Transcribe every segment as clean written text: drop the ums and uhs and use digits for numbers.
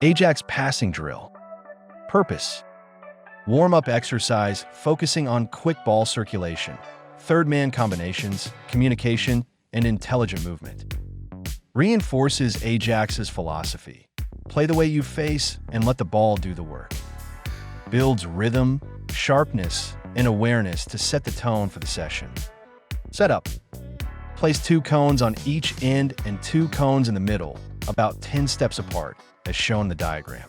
Ajax Passing Drill. Purpose: warm-up exercise focusing on quick ball circulation, third-man combinations, communication, and intelligent movement. Reinforces Ajax's philosophy: play the way you face and let the ball do the work. Builds rhythm, sharpness, and awareness to set the tone for the session. Setup: place 2 cones on each end and 2 cones in the middle, about 10 steps apart, as shown in the diagram.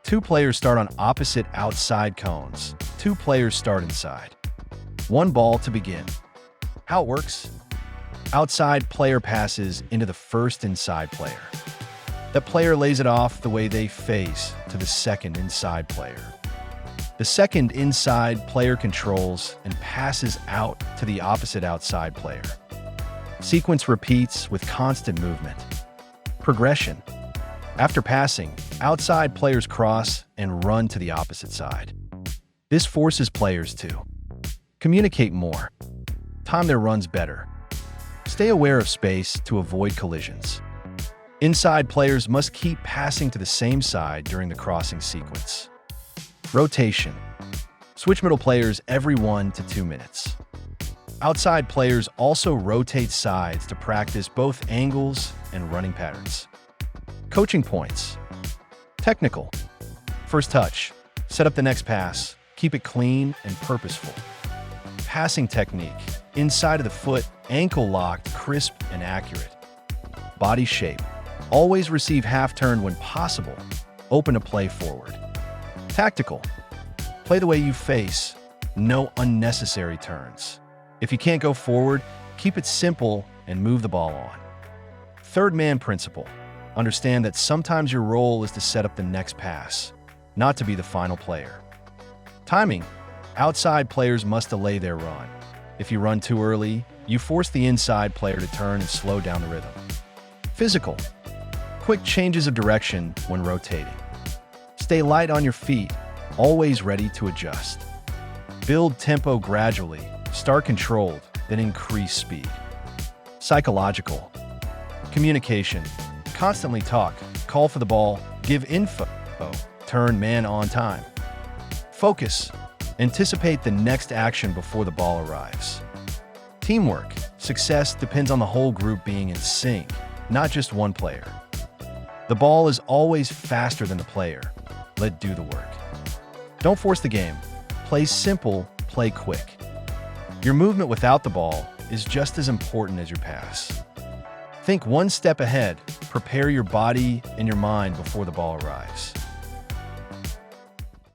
2 players start on opposite outside cones. 2 players start inside. 1 ball to begin. How it works: outside player passes into the first inside player. That player lays it off the way they face to the second inside player. The second inside player controls and passes out to the opposite outside player. Sequence repeats with constant movement. Progression: after passing, outside players cross and run to the opposite side. This forces players to communicate more, time their runs better, stay aware of space to avoid collisions. Inside players must keep passing to the same side during the crossing sequence. Rotation: switch middle players every 1 to 2 minutes. Outside players also rotate sides to practice both angles and running patterns. Coaching points: technical. First touch: set up the next pass, keep it clean and purposeful. Passing technique: inside of the foot, ankle locked, crisp and accurate. Body shape: always receive half turn when possible, open to play forward. Tactical: play the way you face, no unnecessary turns. If you can't go forward, keep it simple and move the ball on. Third man principle: understand that sometimes your role is to set up the next pass, not to be the final player. Timing: outside players must delay their run. If you run too early, you force the inside player to turn and slow down the rhythm. Physical: quick changes of direction when rotating. Stay light on your feet, always ready to adjust. Build tempo gradually, start controlled, then increase speed. Psychological: communication: constantly talk, call for the ball, give info, turn man on time. Focus: anticipate the next action before the ball arrives. Teamwork: success depends on the whole group being in sync, not just one player. The ball is always faster than the player. Let do the work. Don't force the game. Play simple, play quick. Your movement without the ball is just as important as your pass. Think 1 step ahead. Prepare your body and your mind before the ball arrives.